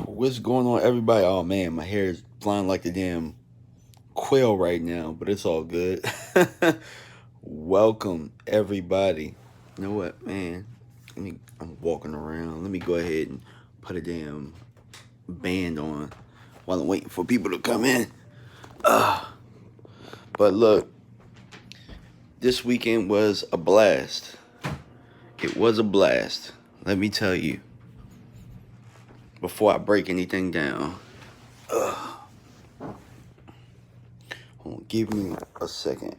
What's going on, everybody? Oh man, my hair is flying like the damn quail right now, but it's all good. Welcome, everybody. You know what, man? I'm walking around. Let me go ahead and put a damn band on while I'm waiting for people to come in. But look, this weekend was a blast. It was a blast. Let me tell you before I break anything down. Hold on, give me a second.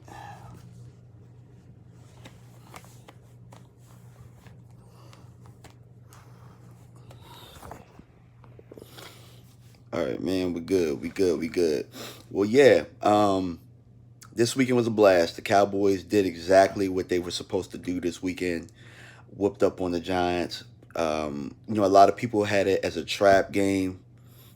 All right, man, we good. We good. We good. Well, yeah. This weekend was a blast. The Cowboys did exactly what they were supposed to do this weekend. Whooped up on the Giants. A lot of people had it as a trap game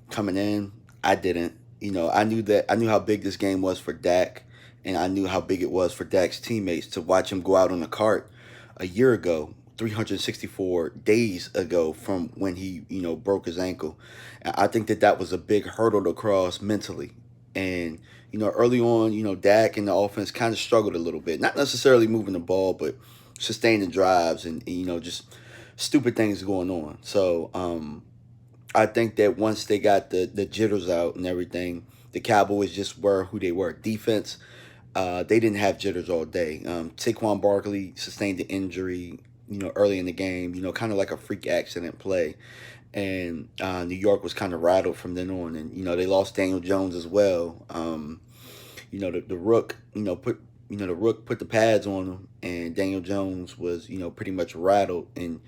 coming in. I didn't. I knew that. I knew how big this game was for Dak, and I knew how big it was for Dak's teammates to watch him go out on the cart a year ago, 364 days ago from when he, broke his ankle. And I think that was a big hurdle to cross mentally. And early on, Dak and the offense kind of struggled a little bit, not necessarily moving the ball, but sustaining drives and just stupid things going on. So I think that once they got the jitters out and everything, the Cowboys just were who they were. Defense, they didn't have jitters all day. Saquon Barkley sustained the injury, early in the game, kind of like a freak accident play. And New York was kind of rattled from then on. And, they lost Daniel Jones as well. The Rook, the Rook put the pads on him, and Daniel Jones was, pretty much rattled and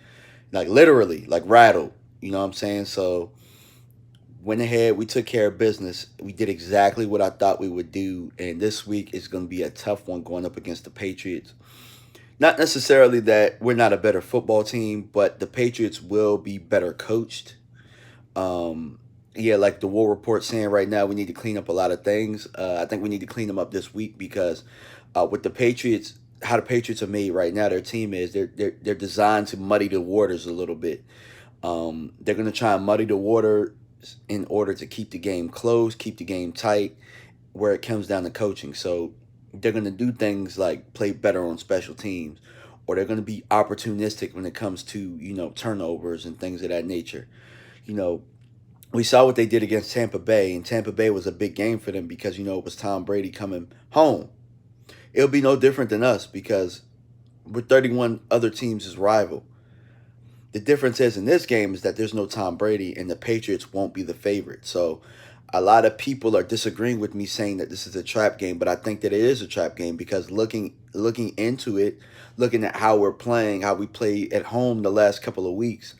like literally like rattled. You know what I'm saying? So went ahead, we took care of business. We did exactly what I thought we would do, and this week is going to be a tough one going up against the Patriots. Not necessarily that we're not a better football team, but the Patriots will be better coached. Yeah, like the War Report saying right now, we need to clean up a lot of things. I think we need to clean them up this week because with the Patriots, how the Patriots are made right now, their team is they're designed to muddy the waters a little bit. They're going to try and muddy the water in order to keep the game close, keep the game tight, where it comes down to coaching. So they're going to do things like play better on special teams, or they're going to be opportunistic when it comes to turnovers and things of that nature. You know, we saw what they did against Tampa Bay, and Tampa Bay was a big game for them because it was Tom Brady coming home. It'll be no different than us because we're 31 other teams as rival. The difference is in this game is that there's no Tom Brady and the Patriots won't be the favorite. So a lot of people are disagreeing with me saying that this is a trap game, but I think that it is a trap game because looking into it, looking at how we're playing, how we play at home the last couple of weeks,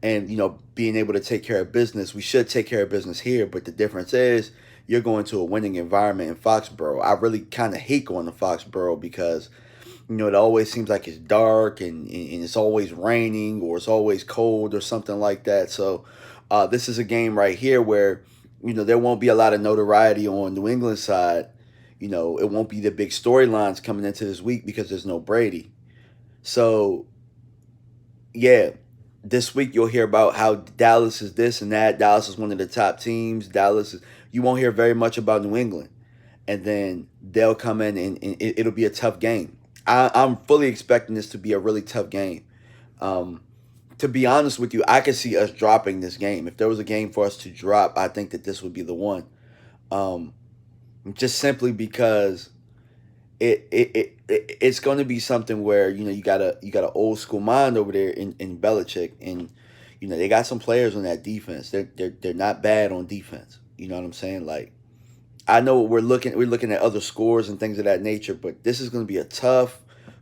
and being able to take care of business, we should take care of business here. But the difference is you're going to a winning environment in Foxborough. I really kind of hate going to Foxborough because it always seems like it's dark and it's always raining or it's always cold or something like that. So this is a game right here where, there won't be a lot of notoriety on New England side. It won't be the big storylines coming into this week because there's no Brady. So, yeah, this week you'll hear about how Dallas is this and that. Dallas is one of the top teams. You won't hear very much about New England. And then they'll come in and it'll be a tough game. I'm fully expecting this to be a really tough game. Um, to be honest with you, I could see us dropping this game. If there was a game for us to drop, I think that this would be the one. Um, just simply because it's going to be something where you got an old school mind over there in Belichick, and they got some players on that defense. They're not bad on defense. You know what I'm saying? Like I know we're looking at other scores and things of that nature, but this is going to be a tough,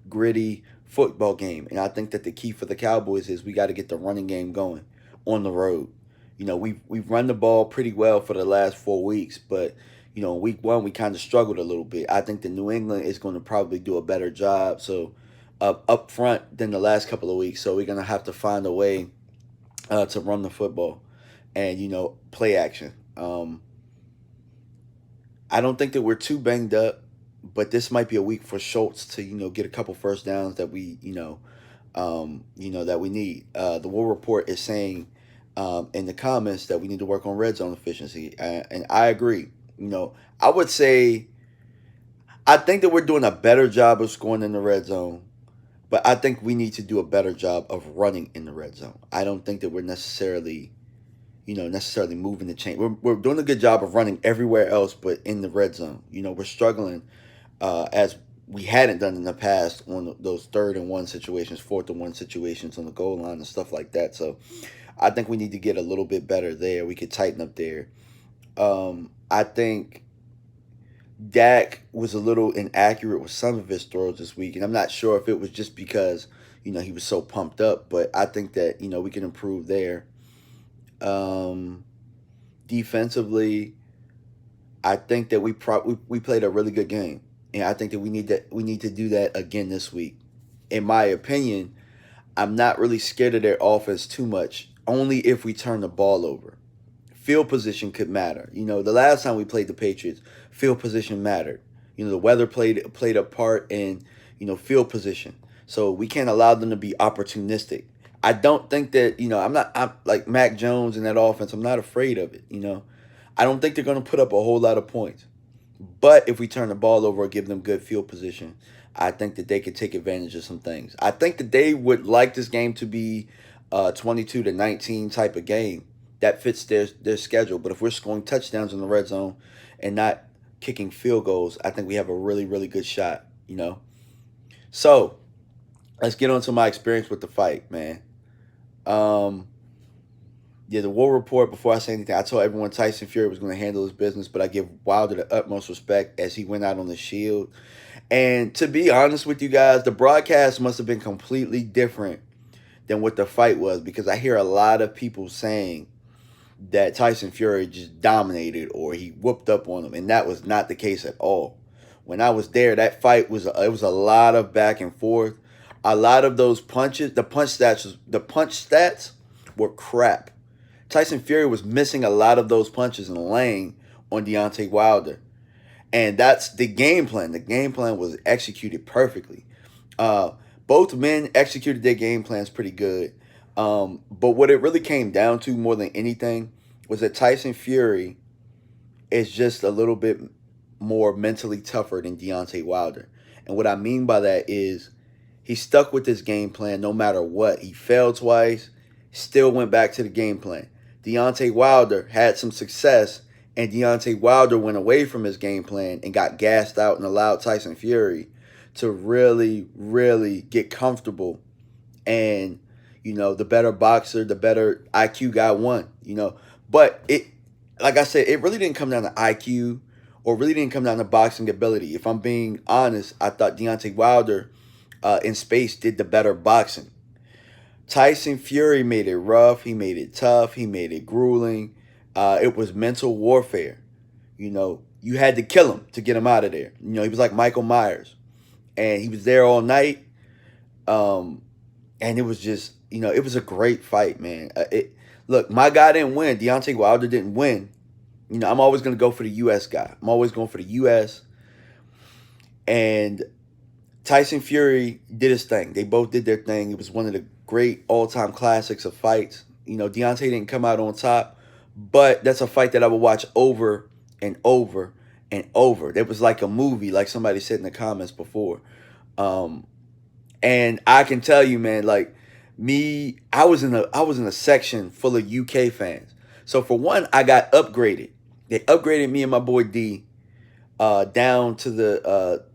gritty football game, and I think that the key for the Cowboys is we got to get the running game going on the road. We've run the ball pretty well for the last 4 weeks, but week one we kind of struggled a little bit. I think the New England is going to probably do a better job so up front than the last couple of weeks. So we're going to have to find a way to run the football and play action. I don't think that we're too banged up, but this might be a week for Schultz to get a couple first downs that we that we need. The War Report is saying in the comments that we need to work on red zone efficiency, and I agree. I would say I think that we're doing a better job of scoring in the red zone, but I think we need to do a better job of running in the red zone. I don't think that we're necessarily moving the chain. We're doing a good job of running everywhere else, but in the red zone, we're struggling as we hadn't done in the past on those 3rd-and-1 situations, 4th-and-1 situations on the goal line and stuff like that. So I think we need to get a little bit better there. We could tighten up there. I think Dak was a little inaccurate with some of his throws this week, and I'm not sure if it was just because he was so pumped up, but I think that we can improve there. Defensively, I think that we played a really good game, and I think that we need to do that again this week. In my opinion, I'm not really scared of their offense too much, only if we turn the ball over. Field position could matter. The last time we played the Patriots, field position mattered. The weather played a part in field position. So we can't allow them to be opportunistic. I don't think that I'm like Mac Jones in that offense. I'm not afraid of it. I don't think they're going to put up a whole lot of points. But if we turn the ball over or give them good field position, I think that they could take advantage of some things. I think that they would like this game to be 22-19 type of game. That fits their schedule. But if we're scoring touchdowns in the red zone and not kicking field goals, I think we have a really, really good shot, So let's get on to my experience with the fight, man. The War Report, before I say anything, I told everyone Tyson Fury was going to handle his business, but I give Wilder the utmost respect as he went out on the shield. And to be honest with you guys, the broadcast must have been completely different than what the fight was, because I hear a lot of people saying that Tyson Fury just dominated or he whooped up on him, and that was not the case at all. When I was there, that fight was a lot of back and forth. A lot of those punches, the punch stats were crap. Tyson Fury was missing a lot of those punches and laying on Deontay Wilder. And that's the game plan. The game plan was executed perfectly. Both men executed their game plans pretty good. But what it really came down to more than anything was that Tyson Fury is just a little bit more mentally tougher than Deontay Wilder. And what I mean by that is he stuck with his game plan no matter what. He failed twice, still went back to the game plan. Deontay Wilder had some success, and Deontay Wilder went away from his game plan and got gassed out and allowed Tyson Fury to really, really get comfortable. And, the better boxer, the better IQ guy won, But like I said, it really didn't come down to IQ or really didn't come down to boxing ability. If I'm being honest, I thought Deontay Wilder in space did the better boxing. Tyson Fury made it rough. He made it tough. He made it grueling. It was mental warfare. You had to kill him to get him out of there. He was like Michael Myers. And he was there all night. And it was just, it was a great fight, man. Look, my guy didn't win. Deontay Wilder didn't win. I'm always going to go for the U.S. guy. I'm always going for the U.S. And Tyson Fury did his thing. They both did their thing. It was one of the great all-time classics of fights. Deontay didn't come out on top, but that's a fight that I would watch over and over and over. It was like a movie, like somebody said in the comments before. And I can tell you, man, like me, I was in a section full of UK fans. So for one, I got upgraded. They upgraded me and my boy D down to the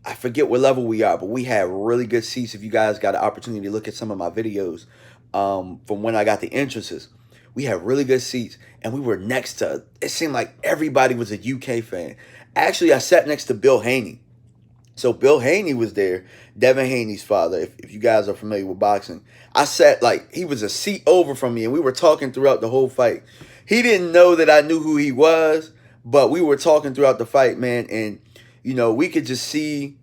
I forget what level we are, but we had really good seats. If you guys got an opportunity to look at some of my videos from when I got the entrances, we had really good seats, and we were next to, it seemed like everybody was a UK fan. Actually, I sat next to Bill Haney. So Bill Haney was there, Devin Haney's father, if you guys are familiar with boxing. I sat he was a seat over from me, and we were talking throughout the whole fight. He didn't know that I knew who he was, but we were talking throughout the fight, man, and we could just see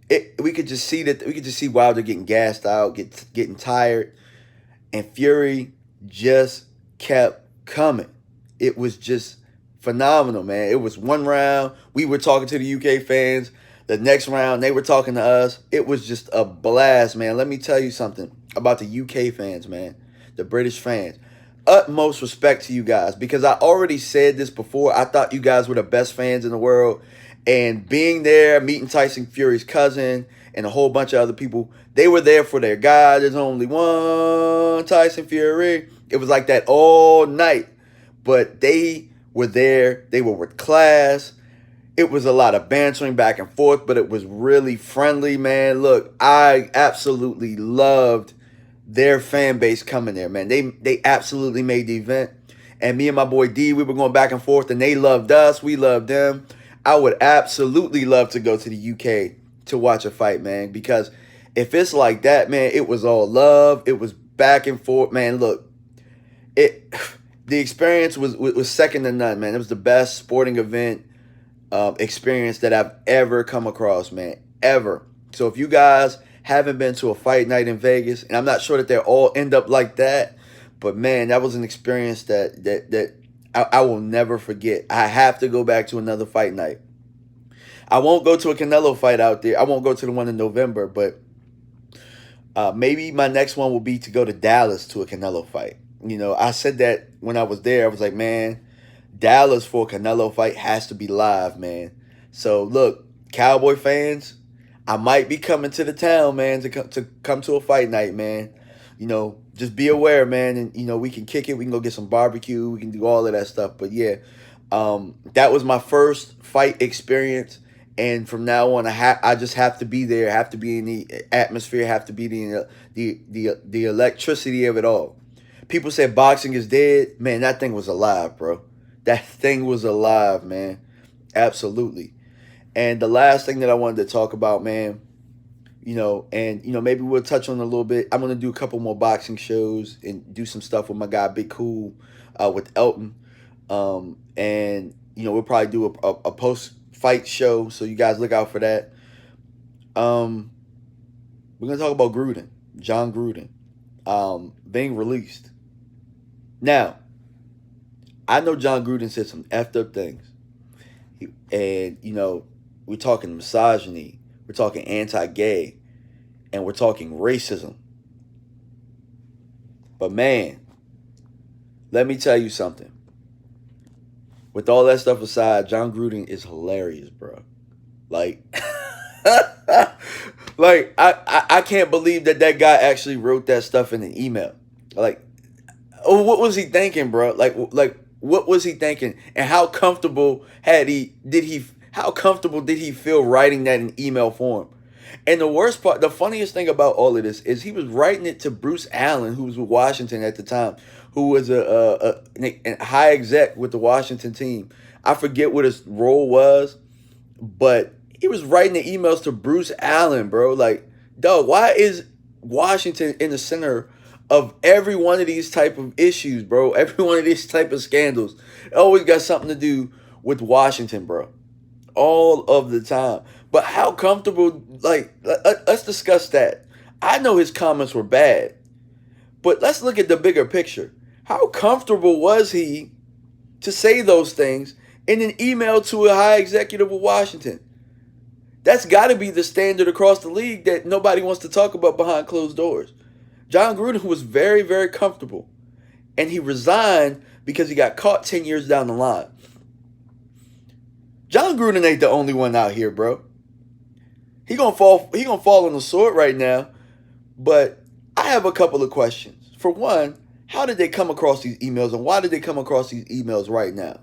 it. We could just see Wilder getting gassed out, getting tired, and Fury just kept coming. It was just phenomenal, man. It was one round. We were talking to the UK fans. The next round, they were talking to us. It was just a blast, man. Let me tell you something about the UK fans, man. The British fans. utmost respect to you guys because I already said this before. I thought you guys were the best fans in the world. And being there, meeting Tyson Fury's cousin and a whole bunch of other people, they were there for their guy. There's only one Tyson Fury. It was like that all night. But they were there. They were with class. It was a lot of bantering back and forth, but it was really friendly, man. Look, I absolutely loved their fan base coming there, man. They absolutely made the event. And me and my boy D, we were going back and forth, and they loved us. We loved them. I would absolutely love to go to the UK to watch a fight, man, because if it's like that, man, it was all love. It was back and forth, man. Look, the experience was second to none, man. It was the best sporting event experience that I've ever come across, man, ever. So if you guys haven't been to a fight night in Vegas, and I'm not sure that they all end up like that, but man, that was an experience that I will never forget. I have to go back to another fight night. I won't go to a Canelo fight out there. I won't go to the one in November, but maybe my next one will be to go to Dallas to a Canelo fight. You know, I said that when I was there. I was like, man, Dallas for a Canelo fight has to be live, man. So look, Cowboy fans, I might be coming to the town, man, to come to a fight night, man. You know, just be aware, man, and you know we can kick it. We can go get some barbecue. We can do all of that stuff. But yeah, that was my first fight experience, and from now on, I just have to be there. Have to be in the atmosphere. Have to be in the electricity of it all. People say boxing is dead. Man, that thing was alive, bro. That thing was alive, man. Absolutely. And the last thing that I wanted to talk about, man, you know, and, you know, maybe we'll touch on it a little bit. I'm going to do a couple more boxing shows and do some stuff with my guy, Big Cool, with Elton. And, you know, we'll probably do a post-fight show, so you guys look out for that. We're going to talk about Gruden, Jon Gruden, being released. Now, I know Jon Gruden said some effed up things. And, you know, we're talking misogyny, we're talking anti-gay, and we're talking racism. But man, let me tell you something. With all that stuff aside, Jon Gruden is hilarious, bro. Like, like I can't believe that guy actually wrote that stuff in an email. Like, oh, what was he thinking, bro? Like what was he thinking? And how comfortable how comfortable did he feel writing that in email form? And the worst part, the funniest thing about all of this is he was writing it to Bruce Allen, who was with Washington at the time, who was a high exec with the Washington team. I forget what his role was, but he was writing the emails to Bruce Allen, bro. Like, dog, why is Washington in the center of every one of these type of issues, bro? Every one of these type of scandals. It always got something to do with Washington, bro. All of the time. But how comfortable, like, let's discuss that. I know his comments were bad, but let's look at the bigger picture. How comfortable was he to say those things in an email to a high executive of Washington? That's got to be the standard across the league that nobody wants to talk about behind closed doors. Jon Gruden was very, very comfortable, and he resigned because he got caught 10 years down the line. Jon Gruden ain't the only one out here, bro. He gonna fall on the sword right now. But I have a couple of questions. For one, how did they come across these emails, and why did they come across these emails right now?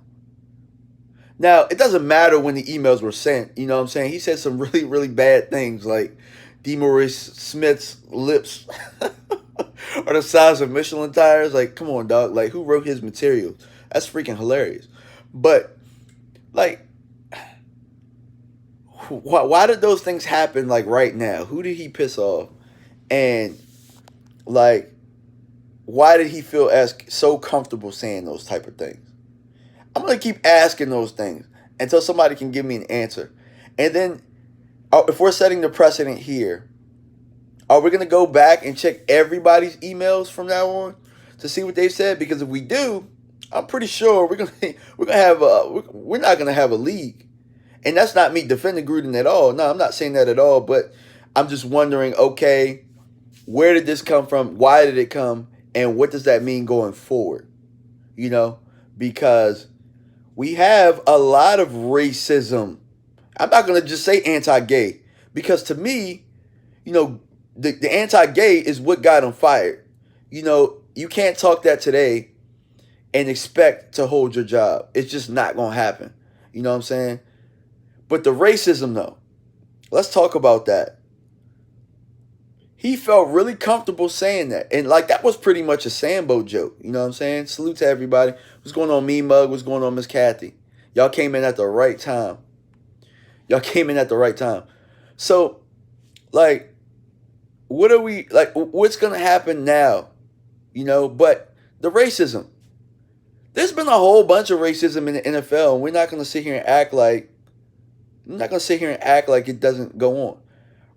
Now, it doesn't matter when the emails were sent. You know what I'm saying? He said some really, really bad things, like DeMaurice Smith's lips are the size of Michelin tires. Like, come on, dog. Like, who wrote his materials? That's freaking hilarious. But, like, why did those things happen, like, right now? Who did he piss off? And, like, why did he feel so comfortable saying those type of things? I'm going to keep asking those things until somebody can give me an answer. And then, if we're setting the precedent here, are we going to go back and check everybody's emails from now on to see what they said? Because if we do, I'm pretty sure we're not going to have a league. And that's not me defending Gruden at all. No, I'm not saying that at all. But I'm just wondering, okay, where did this come from? Why did it come? And what does that mean going forward? you know, because we have a lot of racism. I'm not going to just say anti-gay, because to me, you know, the anti-gay is what got him fired. You know, you can't talk that today and expect to hold your job. It's just not going to happen. You know what I'm saying? But the racism, though, let's talk about that. He felt really comfortable saying that. And, like, that was pretty much a Sambo joke. You know what I'm saying? Salute to everybody. What's going on, Me Mug? What's going on, Miss Kathy? Y'all came in at the right time. Y'all came in at the right time. So, like, what are we, like, what's going to happen now? You know, but the racism. There's been a whole bunch of racism in the NFL, and we're not going to sit here and act like, it doesn't go on.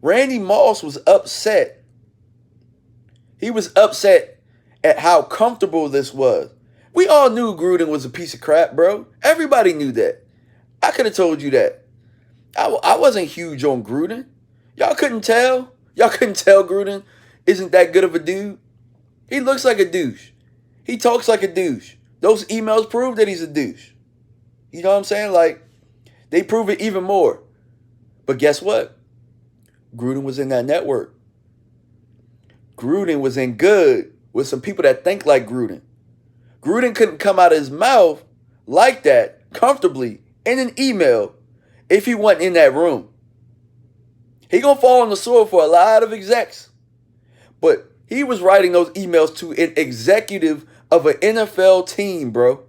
Randy Moss was upset. He was upset at how comfortable this was. We all knew Gruden was a piece of crap, bro. Everybody knew that. I could have told you that. I wasn't huge on Gruden. Y'all couldn't tell. Y'all couldn't tell Gruden isn't that good of a dude. He looks like a douche. He talks like a douche. Those emails prove that he's a douche. You know what I'm saying? Like, they prove it even more. But guess what? Gruden was in that network. Gruden was in good with some people that think like Gruden. Gruden couldn't come out of his mouth like that comfortably in an email if he wasn't in that room. He gonna fall on the sword for a lot of execs. But he was writing those emails to an executive of an NFL team, bro.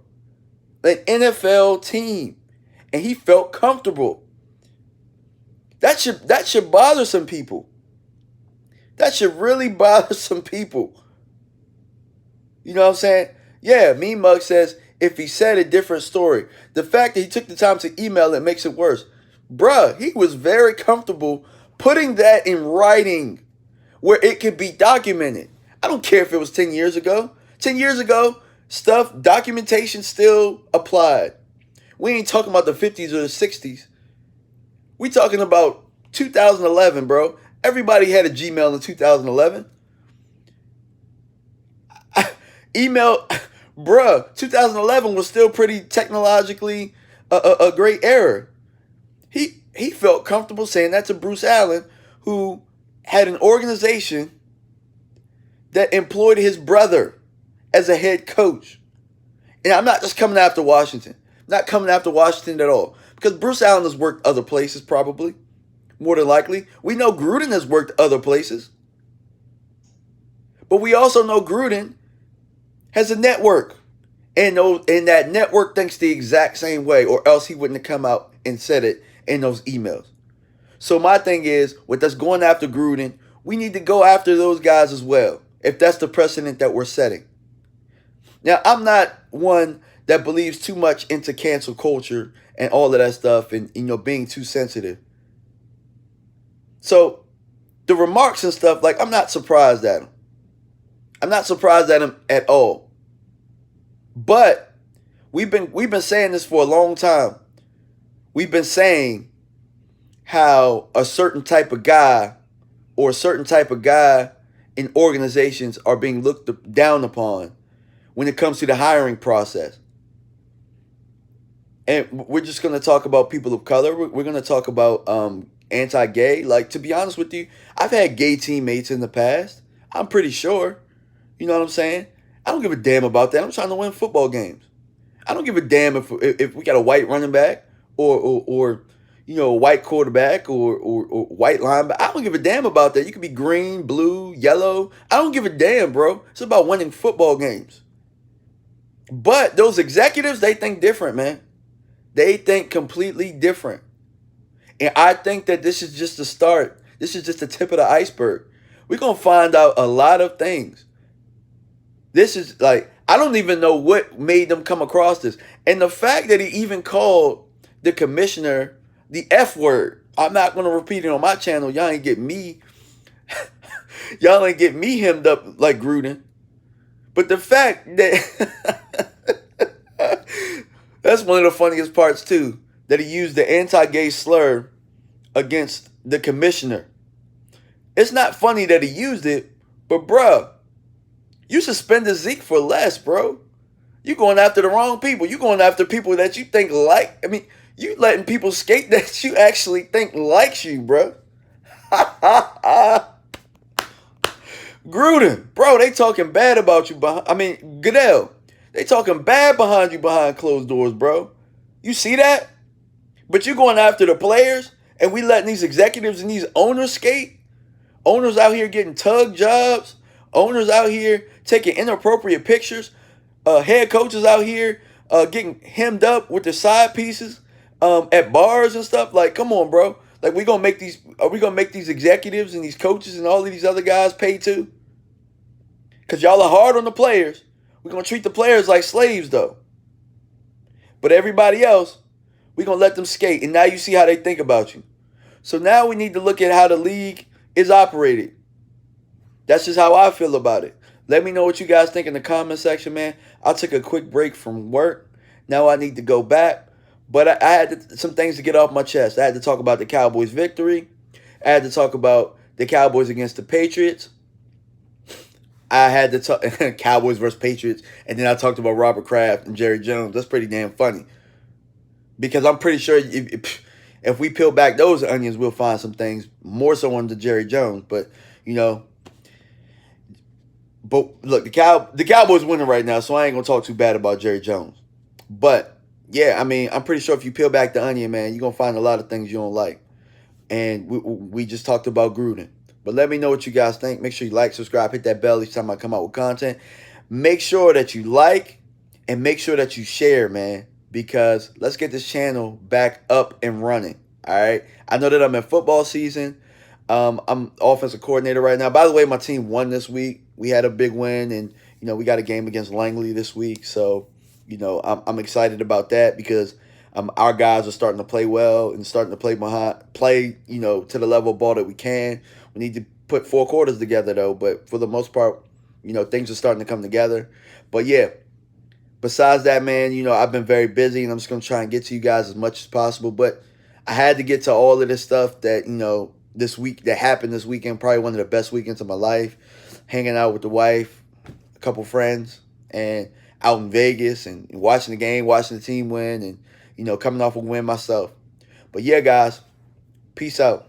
An NFL team. And he felt comfortable. That should bother some people. That should really bother some people. You know what I'm saying? Yeah, Me Mug says, if he said a different story. The fact that he took the time to email it makes it worse. Bruh, he was very comfortable putting that in writing where it could be documented. I don't care if it was 10 years ago. 10 years ago, documentation still applied. We ain't talking about the 50s or the 60s. We talking about 2011, bro. Everybody had a Gmail in 2011. Email, bruh, 2011 was still pretty technologically a great era. He felt comfortable saying that to Bruce Allen, who had an organization that employed his brother as a head coach. And I'm not just coming after Washington. I'm not coming after Washington at all. Because Bruce Allen has worked other places probably. More than likely. We know Gruden has worked other places. But we also know Gruden has a network. And that network thinks the exact same way, or else he wouldn't have come out and said it in those emails. So my thing is, with us going after Gruden, we need to go after those guys as well, if that's the precedent that we're setting. Now, I'm not one that believes too much into cancel culture and all of that stuff and, being too sensitive. So the remarks and stuff, like, I'm not surprised at him. I'm not surprised at him at all. But we've been saying this for a long time. We've been saying how a certain type of guy or a certain type of guy in organizations are being looked down upon when it comes to the hiring process. And we're just going to talk about people of color. We're going to talk about anti-gay. Like, to be honest with you, I've had gay teammates in the past. I'm pretty sure. You know what I'm saying? I don't give a damn about that. I'm trying to win football games. I don't give a damn if we got a white running back or a white quarterback or white linebacker. I don't give a damn about that. You could be green, blue, yellow. I don't give a damn, bro. It's about winning football games. But those executives, they think different, man. They think completely different. And I think that this is just the start. This is just the tip of the iceberg. We're going to find out a lot of things. This is like, I don't even know what made them come across this. And the fact that he even called the commissioner the F word. I'm not going to repeat it on my channel. Y'all ain't get me. Y'all ain't get me hemmed up like Gruden. But the fact that that's one of the funniest parts too, that he used the anti-gay slur against the commissioner. It's not funny that he used it, but bruh, you suspended Zeke for less, bro. You going after the wrong people. You going after people that you think like. I mean, you letting people skate that you actually think likes you, bro. Gruden, bro, they talking bad about you. Goodell, they talking bad behind you behind closed doors, bro. You see that? But you going after the players, and we letting these executives and these owners skate. Owners out here getting tug jobs. Owners out here taking inappropriate pictures. Head coaches out here getting hemmed up with their side pieces at bars and stuff. Like, come on, bro. Like, we gonna make these? Are we gonna make these executives and these coaches and all of these other guys pay too? Cause y'all are hard on the players. We're gonna treat the players like slaves though. But everybody else, we're gonna let them skate. And now you see how they think about you. So now we need to look at how the league is operated. That's just how I feel about it. Let me know what you guys think in the comment section, man. I took a quick break from work. Now I need to go back. But I had some things to get off my chest. I had to talk about the Cowboys' victory. I had to talk about the Cowboys against the Patriots. I had to talk Cowboys versus Patriots. And then I talked about Robert Kraft and Jerry Jones. That's pretty damn funny. Because I'm pretty sure if we peel back those onions, we'll find some things more so on the Jerry Jones. But, you know, but look, the Cowboys winning right now, so I ain't going to talk too bad about Jerry Jones. But, yeah, I mean, I'm pretty sure if you peel back the onion, man, you're going to find a lot of things you don't like. And we just talked about Gruden. But let me know what you guys think. Make sure you like, subscribe, hit that bell each time I come out with content. Make sure that you like and make sure that you share, man. Because let's get this channel back up and running. All right. I know that I'm in football season. I'm offensive coordinator right now. By the way, my team won this week. We had a big win, and we got a game against Langley this week. So I'm excited about that because our guys are starting to play well and starting to play to the level of ball that we can. We need to put 4 quarters together though. But for the most part, things are starting to come together. But yeah. Besides that, man, I've been very busy, and I'm just going to try and get to you guys as much as possible. But I had to get to all of this stuff that, this week that happened this weekend, probably one of the best weekends of my life, hanging out with the wife, a couple friends, and out in Vegas and watching the game, watching the team win, and, coming off a win myself. But, yeah, guys, peace out.